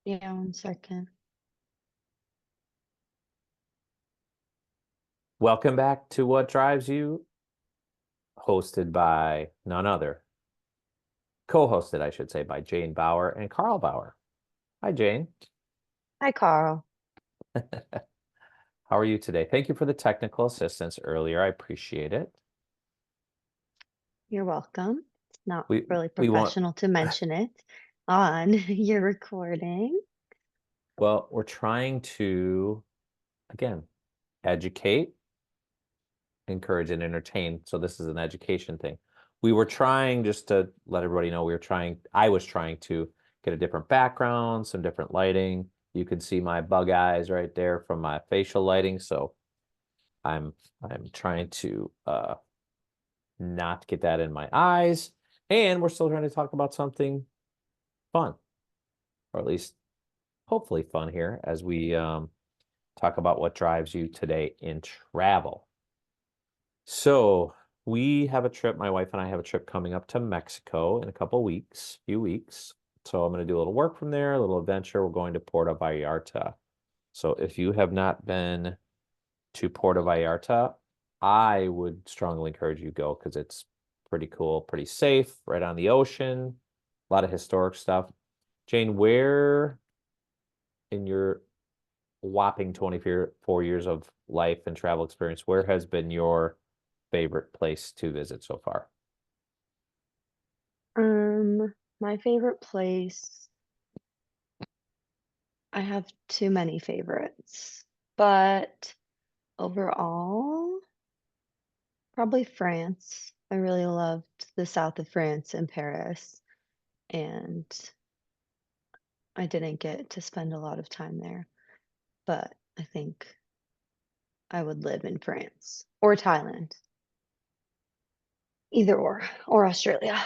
Yeah, 1 second. Welcome back to What Drives You, hosted by none other, co-hosted, I should say, by Jayne Bauer and Carl Bauer. Hi, Jayne. Hi, Carl. How are you today? Thank you for the technical assistance earlier. I appreciate it. You're welcome. It's not We really we want professional to mention it on your recording. well, we're trying to again educate, encourage, and entertain. So this is an education thing. We were trying just to let everybody know I was trying to get a different background, some different lighting. You can see my bug eyes right there from my facial lighting. So I'm I'm trying to not get that in my eyes. And we're still trying to talk about something fun, or at least hopefully fun here as we talk about what drives you today in travel. So we have a trip, my wife and I have a trip coming up to Mexico in a couple weeks, few weeks. So I'm going to do a little work from there, a little adventure. We're going to Puerto Vallarta. So if you have not been to Puerto Vallarta, I would strongly encourage you to go because it's pretty cool, pretty safe, right on the ocean, a lot of historic stuff. Jayne, where in your whopping 24 years of life and travel experience, where has been your favorite place to visit so far? My favorite place, I have too many favorites, but overall, probably France. I really loved the south of France and Paris, and I didn't get to spend a lot of time there, but I think I would live in France or Thailand, either or Australia.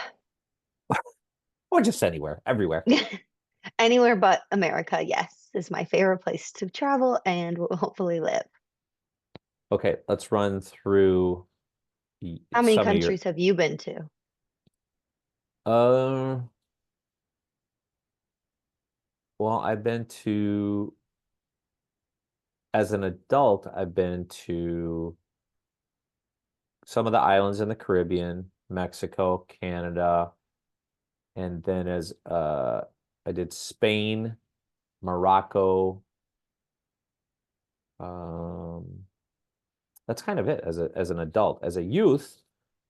Or just anywhere, everywhere. Anywhere but America, yes, is my favorite place to travel and will hopefully live. Okay, let's run through How many some of your countries have you been to? uh well, I've been to as an adult, I've been to some of the islands in the Caribbean, Mexico, Canada, and then as I did Spain, Morocco. Um, that's kind of it as an adult. As a youth,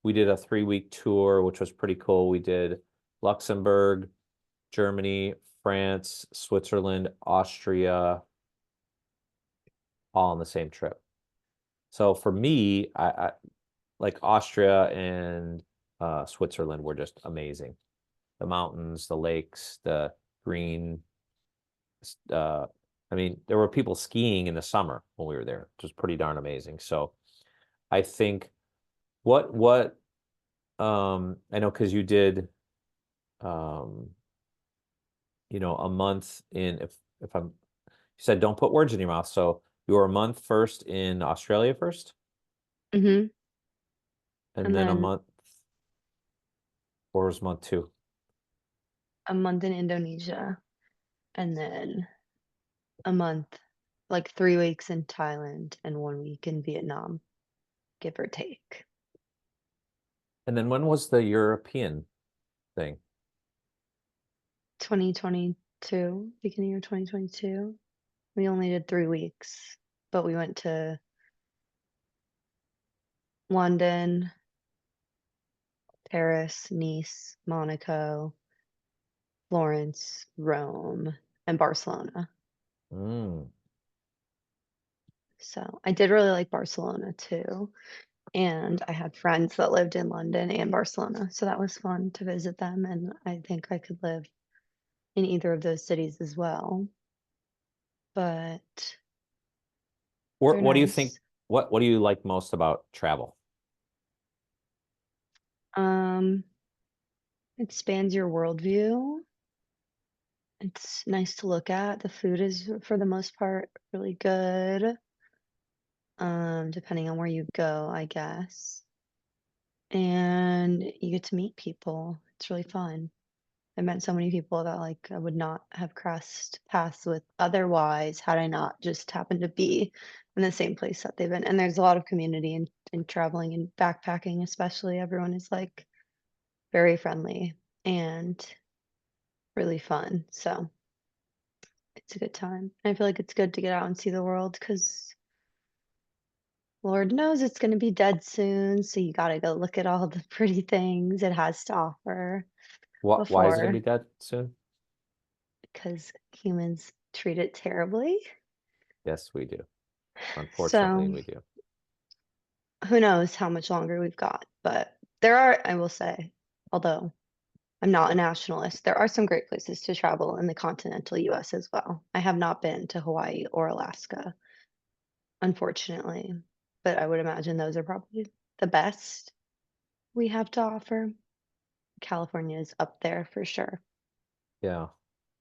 we did a 3 week tour, which was pretty cool. We did Luxembourg, Germany, France, Switzerland, Austria, all on the same trip. So for me, I like Austria and Switzerland were just amazing. The mountains, the lakes, the green. Uh, I mean, there were people skiing in the summer when we were there, which was pretty darn amazing. So I think what I know because you did um a month in if I'm you said don't put words in your mouth. So you were a month first in Australia first, Hmm. and And then a then month, or was month two? a month in Indonesia, and then a month, like 3 weeks in Thailand and 1 week in Vietnam, give or take. And then when was the European thing? 2022, beginning of 2022. We only did 3 weeks, but we went to London, Paris, Nice, Monaco, Florence, Rome, and Barcelona. Mm. So I did really like Barcelona too. And I had friends that lived in London and Barcelona. So that was fun to visit them. And I think I could live in either of those cities as well. But they're What do you think? nice. What do you like most about travel? Um, it expands your worldview. It's nice to look at. The food is, for the most part, really good. Depending on where you go, I guess. And you get to meet people. It's really fun. I met so many people that, like, I would not have crossed paths with otherwise had I not just happened to be in the same place that they've been, and there's a lot of community in traveling and backpacking especially, everyone is, like, very friendly and really fun, so it's a good time. I feel like it's good to get out and see the world because Lord knows it's gonna be dead soon, so you gotta go look at all the pretty things it has to offer Why is it gonna before be dead soon? because humans treat it terribly. Yes, we do. Unfortunately, So, we do. who knows how much longer we've got, but there are, I will say, although I'm not a nationalist, there are some great places to travel in the continental US as well. I have not been to Hawaii or Alaska, unfortunately, but I would imagine those are probably the best we have to offer. California is up there for sure. Yeah.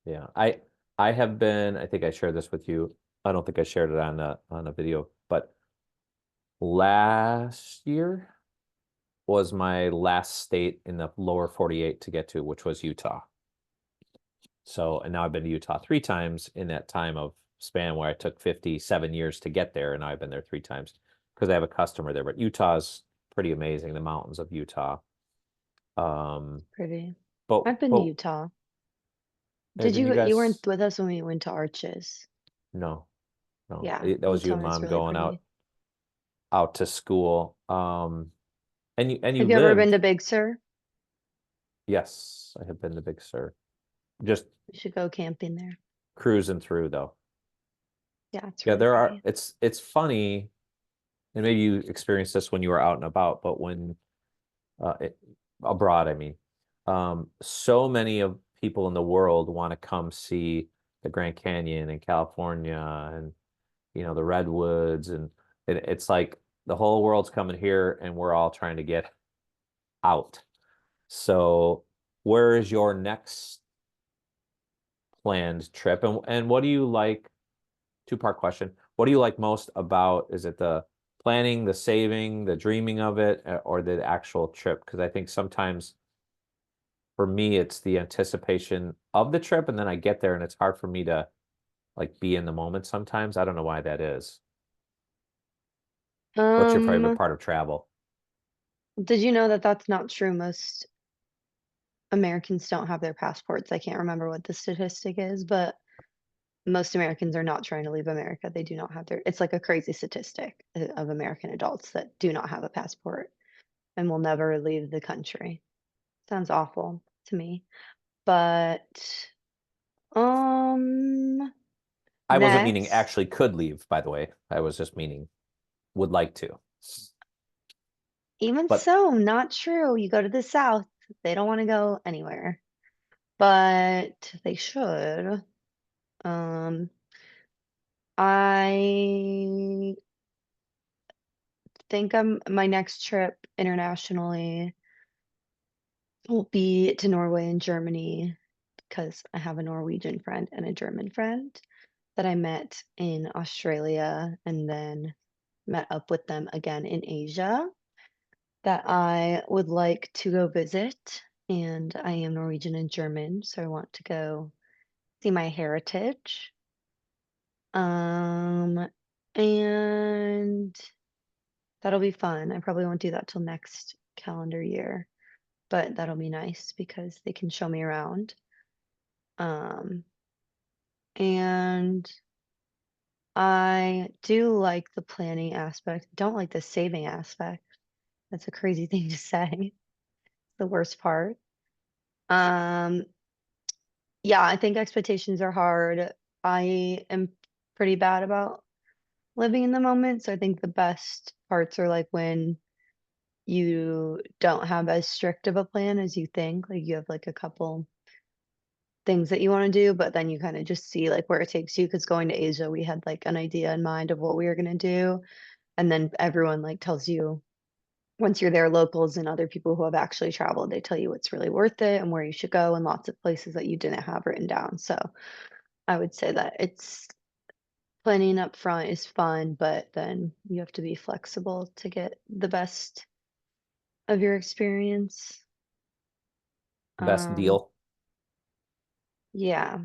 Yeah. I have been, I think I shared this with you. I don't think I shared it on a video, but last year was my last state in the lower 48 to get to, which was Utah. So, and now I've been to Utah 3 times in that time of span where I took 57 years to get there, and now I've been there 3 times because I have a customer there. But Utah's pretty amazing, the mountains of Utah. Um, Pretty. but I've been to but Utah. Did have you you weren't guys? with us when we went to Arches? No, no. Yeah, That was you and Utah is mom really going pretty. out to school. And you Have you ever been lived. to Big Sur? Yes, I have been to Big Sur. Just You should go camping there. cruising through though. Yeah, it's Yeah, really there are. pretty. It's funny, and maybe you experienced this when you were out and about, but when it, abroad, I mean, so many of people in the world want to come see the Grand Canyon in California and the redwoods, and it's like the whole world's coming here, and we're all trying to get out. So, where is your next planned trip, and what do you like? Two-part question. What do you like most about, is it the planning, the saving, the dreaming of it, or the actual trip? Because I think sometimes for me, it's the anticipation of the trip, and then I get there and it's hard for me to like be in the moment sometimes. I don't know why that is. What's your favorite Um, part of travel? did you know that that's not true? Most Americans don't have their passports. I can't remember what the statistic is, but most Americans are not trying to leave America. They do not have their, it's like a crazy statistic of American adults that do not have a passport and will never leave the country. Sounds awful to me. But um I wasn't meaning next, actually could leave, by the way. I was just meaning would like to. even But so, not true. You go to the South, they don't want to go anywhere, but they should. Um, I think my next trip internationally will be to Norway and Germany because I have a Norwegian friend and a German friend that I met in Australia and then met up with them again in Asia that I would like to go visit. And I am Norwegian and German, so I want to go see my heritage. Um, and that'll be fun. I probably won't do that till next calendar year, but that'll be nice because they can show me around. Um, and I do like the planning aspect. Don't like the saving aspect. That's a crazy thing to say. The worst part. Um, yeah, I think expectations are hard. I am pretty bad about living in the moment, so I think the best parts are like when you don't have as strict of a plan as you think. Like you have like a couple things that you want to do, but then you kind of just see like where it takes you. Because going to Asia, we had like an idea in mind of what we were gonna do, and then everyone like tells you once you're there, locals and other people who have actually traveled, they tell you what's really worth it and where you should go and lots of places that you didn't have written down. So I would say that it's planning up front is fun, but then you have to be flexible to get the best of your experience. best Um, deal. Yeah,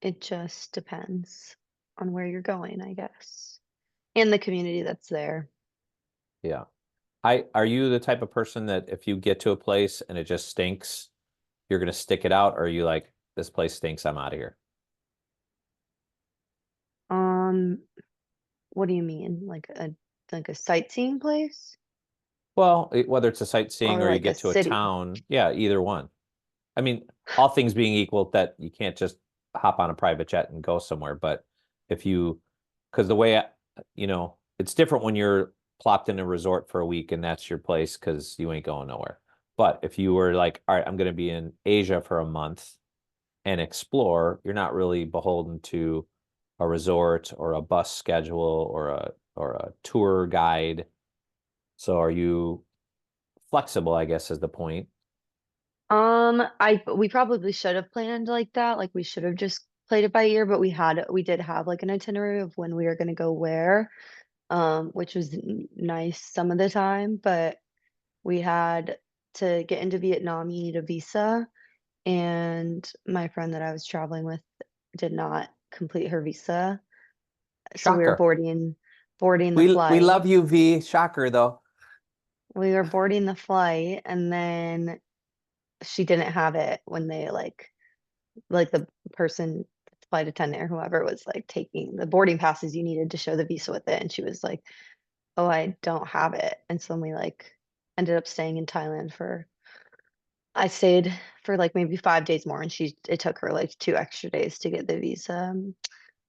it just depends on where you're going, I guess, and the community that's there. Yeah. Are you the type of person that if you get to a place and it just stinks, you're gonna stick it out, or are you like, this place stinks, I'm out of here? Um, what do you mean? Like a sightseeing place Well, whether it's a sightseeing or or you like a get to a city? town, yeah, either one. I mean, all things being equal, that you can't just hop on a private jet and go somewhere. But if you, because the way, it's different when you're plopped in a resort for a week and that's your place because you ain't going nowhere. But if you were like, all right, I'm going to be in Asia for a month and explore, you're not really beholden to a resort or a bus schedule or a tour guide. So are you flexible, I guess is the point. We probably should have planned like that. Like we should have just played it by ear, but we did have like an itinerary of when we were gonna go where, which was nice some of the time, but we had to get into Vietnam, you need a visa, and my friend that I was traveling with did not complete her visa. So we were Shocker. boarding the We flight. love you, V. Shocker though. We were boarding the flight and then she didn't have it when they like the person, flight attendant or whoever was like taking the boarding passes, you needed to show the visa with it. And she was like, oh, I don't have it. And so then we like ended up staying in Thailand for, I stayed for like maybe 5 days more and it took her like 2 extra days to get the visa.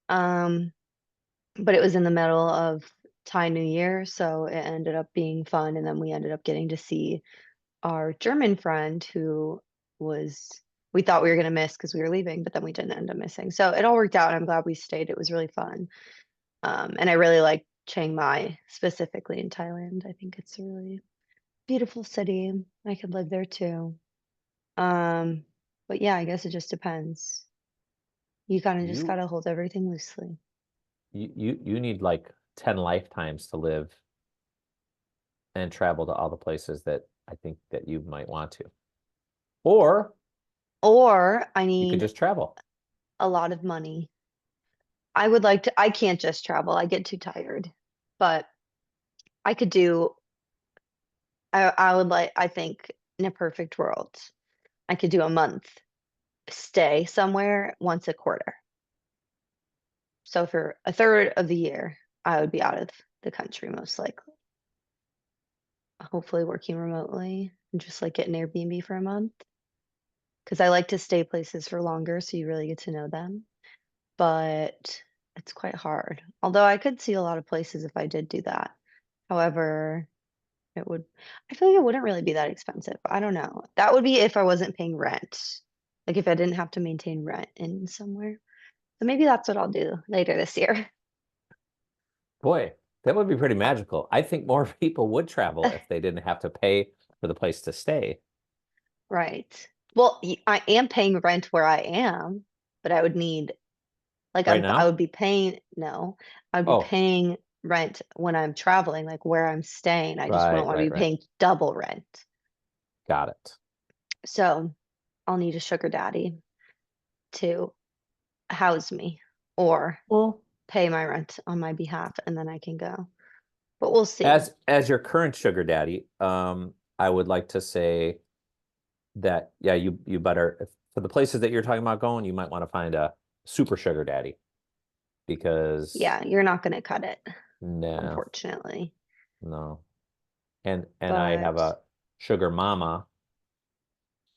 Um, but it was in the middle of Thai New Year, so it ended up being fun. And then we ended up getting to see our German friend who was we thought we were going to miss because we were leaving, but then we didn't end up missing. So it all worked out. I'm glad we stayed. It was really fun. And I really like Chiang Mai specifically in Thailand. I think it's a really beautiful city. I could live there too. Um, but yeah, I guess it just depends. You kind of just You gotta hold everything loosely. you need like 10 lifetimes to live and travel to all the places that I think that you might want to. Or Or I you could need just travel. a lot of money. I can't just travel. I get too tired. But I could do I would like, I think in a perfect world, I could do a month stay somewhere once a quarter. So for a third of the year, I would be out of the country most likely. Hopefully working remotely and just like get an Airbnb for a month. Because I like to stay places for longer, so you really get to know them. But it's quite hard. Although I could see a lot of places if I did do that. However, it would, I feel like it wouldn't really be that expensive. I don't know. That would be if I wasn't paying rent. Like if I didn't have to maintain rent in somewhere. So maybe that's what I'll do later this year. Boy, that would be pretty magical. I think more people would travel if they didn't have to pay for the place to stay. Right. Well, I am paying rent where I am, but I would need like Right I now? would be paying no, I'd be Oh, paying rent when I'm traveling, like where I'm staying. I just wouldn't right, want to right, be right. paying double rent. Got it. So I'll need a sugar daddy to house me or Well, pay my rent on my behalf and then I can go. But we'll see. as your current sugar daddy, I would like to say that yeah, you better for the places that you're talking about going, you might want to find a super sugar daddy because Yeah, you're not going to cut it, no, unfortunately. no. And I have But a sugar mama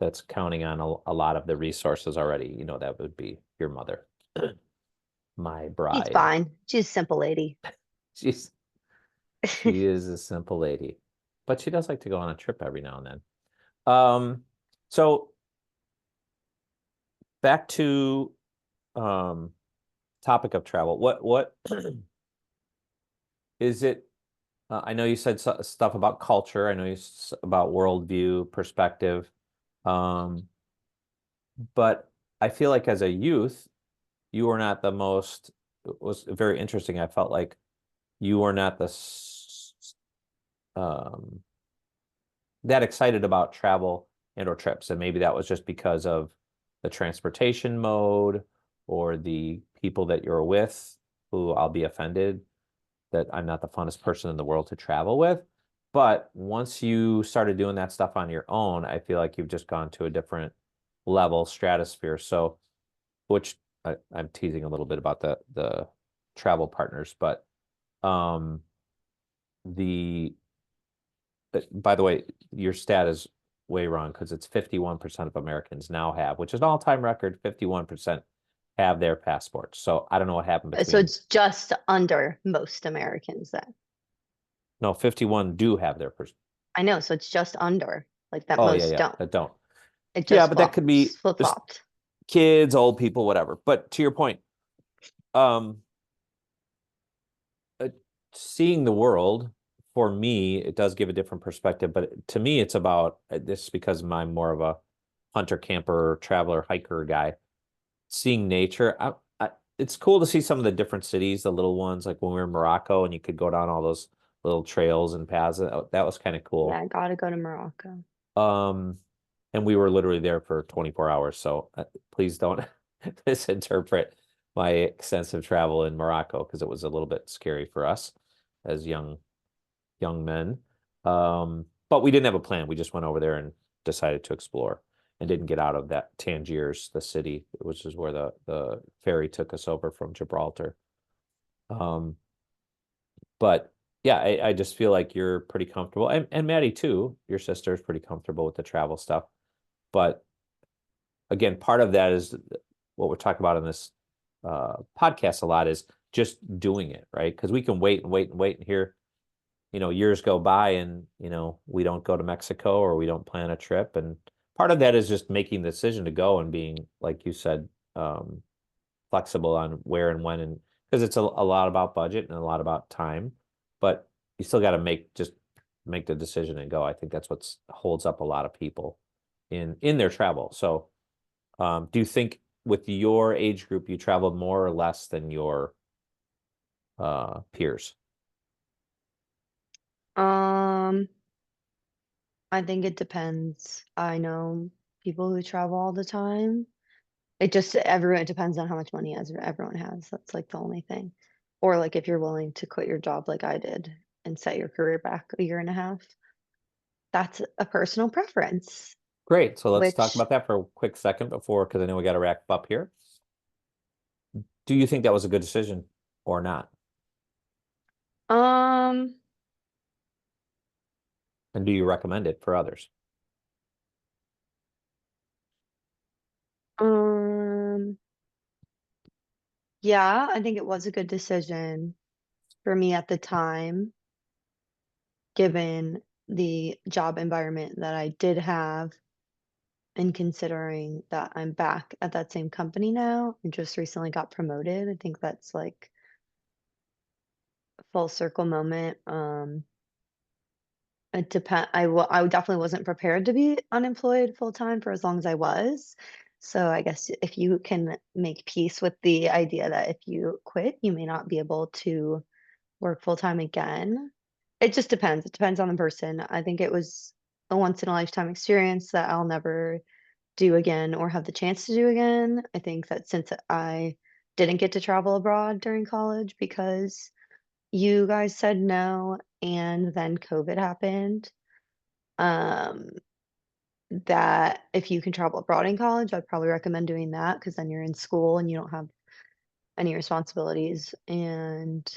that's counting on a lot of the resources already. That would be your mother, my she's bride. fine. She's a simple lady. She's she is a simple lady, but she does like to go on a trip every now and then. So back to um topic of travel. What is it? I know you said stuff about culture. I know about worldview, perspective. Um, but I feel like as a youth, you were not the most. It was very interesting. I felt like you were not um, that excited about travel and or trips, and maybe that was just because of the transportation mode or the people that you're with, who I'll be offended that I'm not the funnest person in the world to travel with. But once you started doing that stuff on your own, I feel like you've just gone to a different level, stratosphere. So, which I'm teasing a little bit about the travel partners, but um the by the way, your stat is way wrong because it's 51% of Americans now have, which is an all-time record, 51% have their passports. So I don't know what happened So between, it's just under most Americans then. no, 51 do have their person. I know, so it's just under, like that Oh yeah, most yeah, don't. that don't. It Yeah, just but that could flops, be just flip-flopped. kids, old people, whatever. But to your point, um, uh, seeing the world for me, it does give a different perspective. But to me, it's about this because I'm more of a hunter, camper, traveler, hiker guy. Seeing nature, it's cool to see some of the different cities, the little ones, like when we were in Morocco and you could go down all those little trails and paths. That was kind of Yeah, cool. I gotta go to Morocco. Um, and we were literally there for 24 hours. So please don't misinterpret my extensive travel in Morocco because it was a little bit scary for us as young men. But we didn't have a plan. We just went over there and decided to explore and didn't get out of that Tangiers, the city, which is where the ferry took us over from Gibraltar. Um, but yeah, I just feel like you're pretty comfortable. And Maddie too, your sister is pretty comfortable with the travel stuff. But again, part of that is what we're talking about in this podcast a lot is just doing it, right? Because we can wait and wait and wait and here, years go by and, we don't go to Mexico or we don't plan a trip. And part of that is just making the decision to go and being, like you said, um, flexible on where and when, and because it's a lot about budget and a lot about time, but you still got to make the decision and go. I think that's what holds up a lot of people in their travel. So, do you think with your age group you traveled more or less than your peers? Um, I think it depends. I know people who travel all the time. It depends on how much money everyone has. That's like the only thing. Or like if you're willing to quit your job like I did and set your career back a year and a half. That's a personal preference, Great. So let's talk which about that for a quick second before, because I know we got to wrap up here. Do you think that was a good decision or not? um And do you recommend it for others? um yeah, I think it was a good decision for me at the time, given the job environment that I did have and considering that I'm back at that same company now and just recently got promoted. I think that's like a full circle moment. I definitely wasn't prepared to be unemployed full time for as long as I was. So I guess if you can make peace with the idea that if you quit, you may not be able to work full time again. It just depends. It depends on the person. I think it was a once in a lifetime experience that I'll never do again or have the chance to do again. I think that since I didn't get to travel abroad during college because you guys said no and then COVID happened, um, that if you can travel abroad in college, I'd probably recommend doing that because then you're in school and you don't have any responsibilities and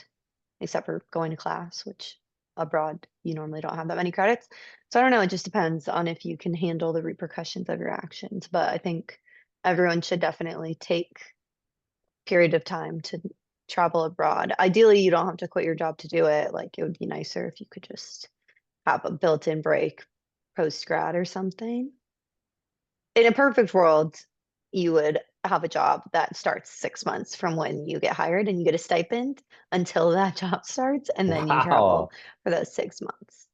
except for going to class, which abroad you normally don't have that many credits. So I don't know, it just depends on if you can handle the repercussions of your actions. But I think everyone should definitely take period of time to travel abroad. Ideally, you don't have to quit your job to do it. Like it would be nicer if you could just have a built-in break post grad or something. In a perfect world, you would have a job that starts 6 months from when you get hired and you get a stipend until that job starts, and then you travel Wow. for those 6 months.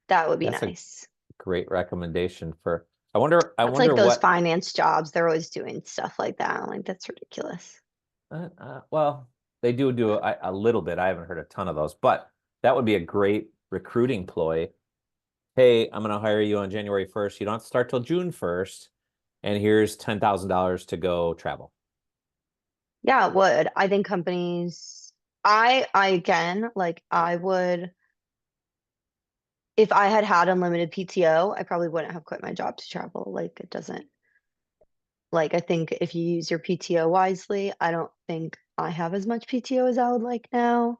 That would be That's a nice. great recommendation for, I That's like wonder those what, finance jobs. They're always doing stuff like that. I'm like, that's ridiculous. well, they do a little bit. I haven't heard a ton of those, but that would be a great recruiting ploy. Hey, I'm going to hire you on January 1st. You don't have to start till June 1st. and here's $10,000 to go travel. Yeah, it would. I think companies, I again, like I would, if I had had unlimited PTO, I probably wouldn't have quit my job to travel. Like it doesn't, like I think if you use your PTO wisely, I don't think I have as much PTO as I would like now.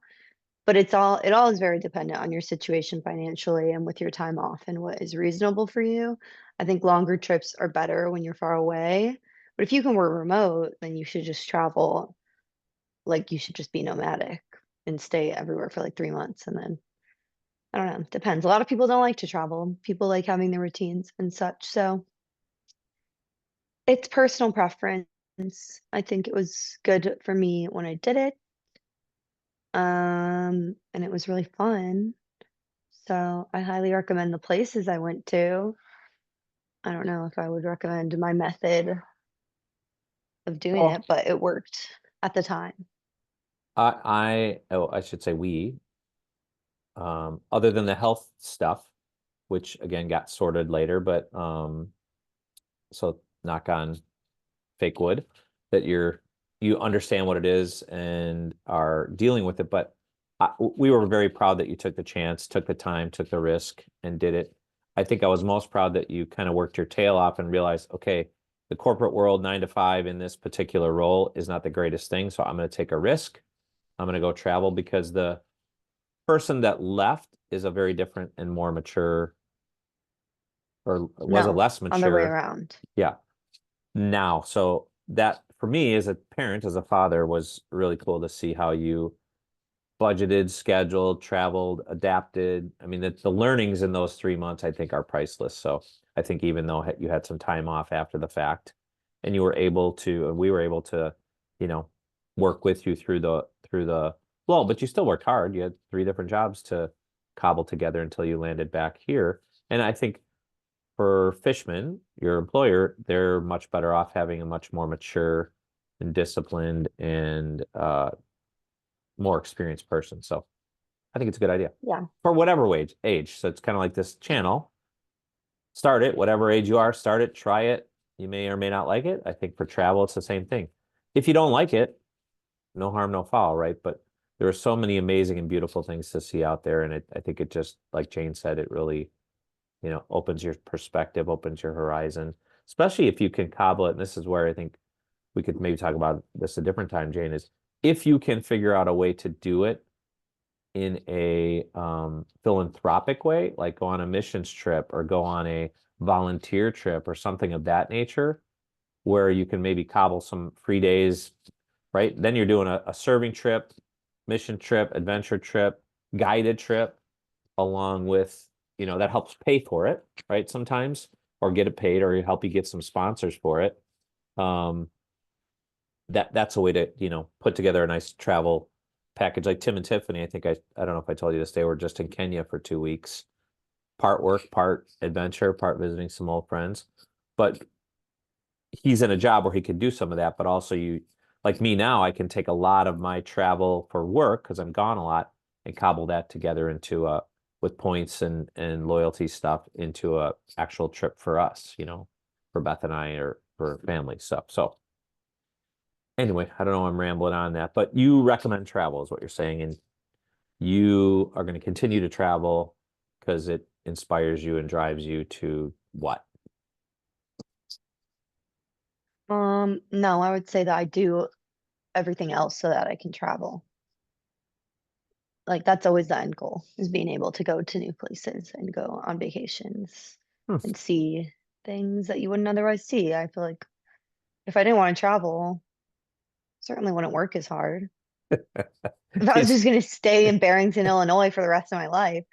But it all is very dependent on your situation financially and with your time off and what is reasonable for you. I think longer trips are better when you're far away. But if you can work remote, then you should just travel. Like you should just be nomadic and stay everywhere for like 3 months and then I don't know, depends. A lot of people don't like to travel. People like having their routines and such. So it's personal preference. I think it was good for me when I did it. And it was really fun. So I highly recommend the places I went to. I don't know if I would recommend my method of doing Oh, it, but it worked at the time. oh, I should say we, other than the health stuff, which again got sorted later, but so knock on fake wood that you understand what it is and are dealing with it. But we were very proud that you took the chance, took the time, took the risk, and did it. I think I was most proud that you kind of worked your tail off and realized, okay, the corporate world, 9 to 5 in this particular role is not the greatest thing. So I'm going to take a risk. I'm going to go travel because the person that left is a very different and more mature, or was a No, less on the way mature. around. Yeah, now. So that for me as a parent, as a father, was really cool to see how you budgeted, scheduled, traveled, adapted. I mean, the learnings in those 3 months, I think, are priceless. So I think even though you had some time off after the fact and you were able to, and we were able to, you know, work with you through the well, but you still worked hard. You had 3 different jobs to cobble together until you landed back here. And I think for Fishman, your employer, they're much better off having a much more mature and disciplined and more experienced person. So I think it's a good idea Yeah. for whatever age. So it's kind of like this channel. Start it, whatever age you are, start it, try it. You may or may not like it. I think for travel, it's the same thing. If you don't like it, no harm, no foul, right? But there are so many amazing and beautiful things to see out there. And I think it just, like Jayne said, it really opens your perspective, opens your horizon, especially if you can cobble it. And this is where I think we could maybe talk about this a different time, Jayne, is if you can figure out a way to do it in a philanthropic way, like go on a missions trip or go on a volunteer trip or something of that nature, where you can maybe cobble some free days, right? Then you're doing a serving trip, mission trip, adventure trip, guided trip, along with, that helps pay for it, right? Sometimes, or get it paid, or help you get some sponsors for it. Um, that's a way to, put together a nice travel package. Like Tim and Tiffany, I don't know if I told you this, they were just in Kenya for 2 weeks, part work, part adventure, part visiting some old friends. But he's in a job where he can do some of that, but also like me now, I can take a lot of my travel for work because I'm gone a lot and cobble that together into with points and loyalty stuff into a actual trip for us, for Beth and I or for family stuff. So anyway, I don't know, I'm rambling on that, but you recommend travel is what you're saying, and you are going to continue to travel because it inspires you and drives you to what? No, I would say that I do everything else so that I can travel. Like that's always the end goal is being able to go to new places and go on vacations Hmm. and see things that you wouldn't otherwise see. I feel like if I didn't want to travel, certainly wouldn't work as hard. If I was Yes. just going to stay in Barrington, Illinois for the rest of my life,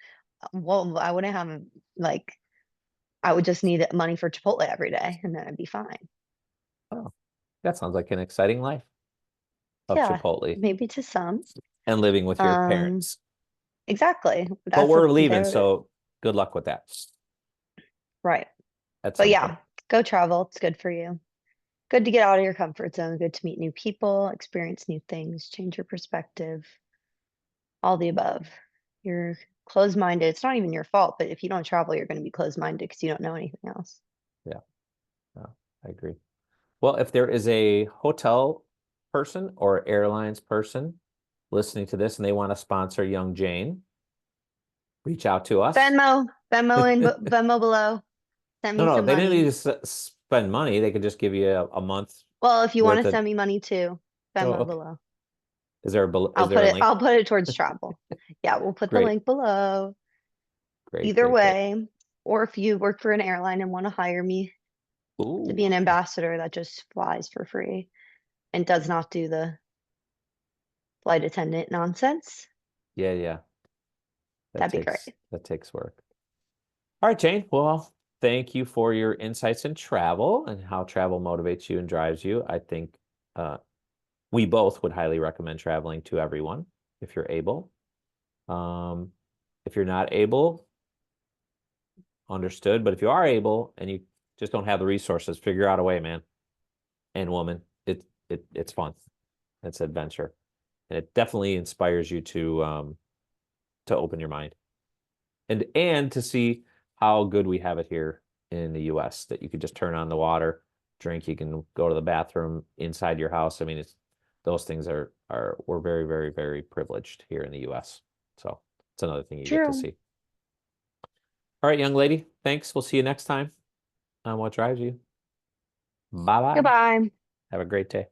well, I wouldn't have like I would just need money for Chipotle every day and then I'd be fine. Oh, that sounds like an exciting life of Yeah, Chipotle maybe to some. and living with your Um, parents. exactly. But That's we're what leaving, they're so good luck with that right. at But some point. yeah, go travel. It's good for you. Good to get out of your comfort zone, good to meet new people, experience new things, change your perspective, all the above. You're closed-minded. It's not even your fault, but if you don't travel, you're going to be closed-minded because you don't know anything else. Yeah. Yeah. I agree. Well, if there is a hotel person or airlines person listening to this and they want to sponsor young Jayne, reach out to us. Venmo below. Send No, me no, some they didn't need money. to spend money. They could just give you a month Well, if you want worth to of. send me money too, Oh, Venmo okay. below. Is there a link? I'll put it towards travel. Yeah, we'll put the Great, link below. great, Either great, great. way, or if you work for an airline and want to hire me to be Ooh, an ambassador that just flies for free and does not do the flight attendant nonsense, yeah, yeah. that'd be great. That takes work. All right, Jayne. Well, thank you for your insights in travel and how travel motivates you and drives you. I think uh, we both would highly recommend traveling to everyone if you're able. Um, if you're not able, understood. But if you are able and you just don't have the resources, figure out a way, man and woman. It's fun. It's adventure, and it definitely inspires you to open your mind and to see how good we have it here in the U.S. that you could just turn on the water, drink. You can go to the bathroom inside your house. I mean, it's those things are we're very, very, very privileged here in the U.S. So it's another thing you get to True. see. All right, young lady. Thanks. We'll see you next time on What Drives You. Bye bye. Goodbye. Have a great day.